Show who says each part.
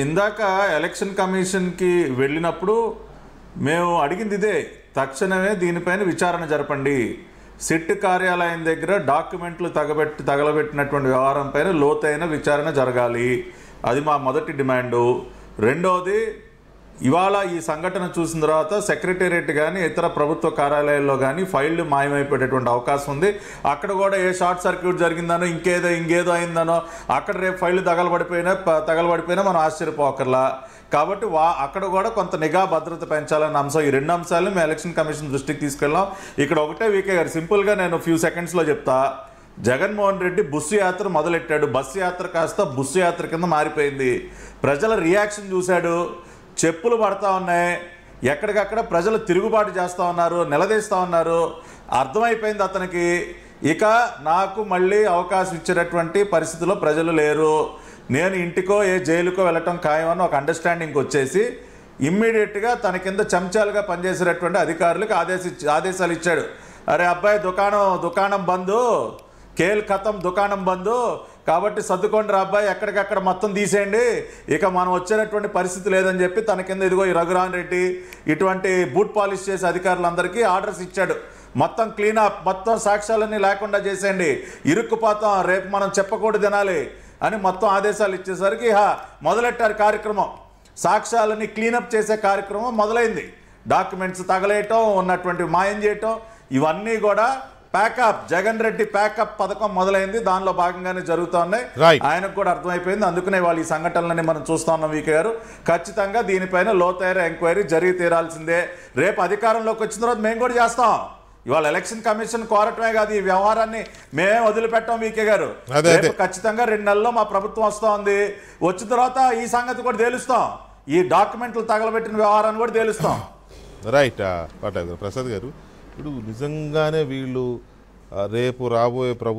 Speaker 1: ఇందాక ఎలక్షన్ కమిషన్కి వెళ్ళినప్పుడు మేము అడిగింది ఇదే, తక్షణమే దీనిపైన విచారణ జరపండి. సిట్ కార్యాలయం దగ్గర డాక్యుమెంట్లు తగలబెట్టినటువంటి వ్యవహారం పైన లోతైన విచారణ జరగాలి. అది మా మొదటి డిమాండు. రెండోది, ఇవాళ ఈ సంఘటన చూసిన తర్వాత సెక్రటేరియట్ కానీ ఇతర ప్రభుత్వ కార్యాలయాల్లో కానీ ఫైళ్లు మాయమైపోయేటటువంటి అవకాశం ఉంది. అక్కడ కూడా ఏ షార్ట్ సర్క్యూట్ జరిగిందనో ఇంకేదో అయిందనో అక్కడ రేపు ఫైళ్లు తగలబడిపోయినా మనం ఆశ్చర్యపోకర్లా. కాబట్టి అక్కడ కూడా కొంత నిఘా భద్రత పెంచాలన్న అంశం, ఈ రెండు అంశాలను మేము ఎలక్షన్ కమిషన్ దృష్టికి తీసుకెళ్ళాం. ఇక్కడ ఒకటే వీకే గారు, సింపుల్గా నేను ఫ్యూ సెకండ్స్లో చెప్తా. జగన్మోహన్ రెడ్డి బస్సు యాత్ర మొదలెట్టాడు. బస్సు యాత్ర కాస్త బస్సు యాత్ర కింద మారిపోయింది. ప్రజల రియాక్షన్ చూశాడు, చెప్పులు పడతా ఉన్నాయి, ఎక్కడికక్కడ ప్రజలు తిరుగుబాటు చేస్తూ ఉన్నారు, నిలదీస్తూ ఉన్నారు. అర్థమైపోయింది అతనికి, ఇక నాకు మళ్ళీ అవకాశం ఇచ్చేటటువంటి పరిస్థితిలో ప్రజలు లేరు, నేను ఇంటికో జైలుకో వెళ్ళటం ఖాయమని ఒక అండర్స్టాండింగ్కి వచ్చేసి ఇమ్మీడియట్గా తన కింద చెంచాలుగా పనిచేసేటటువంటి అధికారులకు ఆదేశాలు ఇచ్చాడు. అరే అబ్బాయి, దుకాణం బందు, కేల్ ఖతం, దుకాణం బందు, కాబట్టి సర్దుకోండి రా అబ్బాయి, ఎక్కడికక్కడ మొత్తం తీసేయండి, ఇక మనం వచ్చేటటువంటి పరిస్థితి లేదని చెప్పి తన కింద ఇదిగో ఈ రఘురాన్ రెడ్డి ఇటువంటి బూట్ పాలిష్ చేసే అధికారులందరికీ ఆర్డర్స్ ఇచ్చాడు. మొత్తం క్లీనప్, మొత్తం సాక్ష్యాలన్నీ లేకుండా చేసేయండి, ఇరుక్కుపోతాం, రేపు మనం చెప్పకూడదు తినాలి అని మొత్తం ఆదేశాలు ఇచ్చేసరికి మొదలెట్టారు కార్యక్రమం. సాక్ష్యాలని క్లీనప్ చేసే కార్యక్రమం మొదలైంది. డాక్యుమెంట్స్ తగలేయటం, ఉన్నటువంటి మాయం చేయటం, ఇవన్నీ కూడా ప్యాకప్, జగన్ రెడ్డి ప్యాకప్ పథకం మొదలైంది. దానిలో భాగంగానే జరుగుతూ ఉన్నాయి. ఆయనకు కూడా అర్థమైపోయింది. అందుకనే వాళ్ళు ఈ సంఘటనలని మనం చూస్తా ఉన్నాం. వీకే గారు, ఖచ్చితంగా దీనిపైన లోతైన ఎంక్వైరీ జరిగి తీరాల్సిందే. రేపు అధికారంలోకి వచ్చిన తర్వాత మేము కూడా చేస్తాం. ఇవాళ ఎలక్షన్ కమిషన్ కోరటమే కాదు, ఈ వ్యవహారాన్ని మేమే వదిలిపెట్టాం. వీకే గారు, ఖచ్చితంగా 2 నెలల్లో మా ప్రభుత్వం వస్తూ ఉంది. వచ్చిన తర్వాత ఈ సంగతి కూడా తేలుస్తాం, ఈ డాక్యుమెంట్లు తగలబెట్టిన వ్యవహారాన్ని కూడా తేలుస్తాం.
Speaker 2: రైట్ ప్రసాద్ గారు, ఇప్పుడు నిజంగానే వీళ్ళు రేపు రాబోయే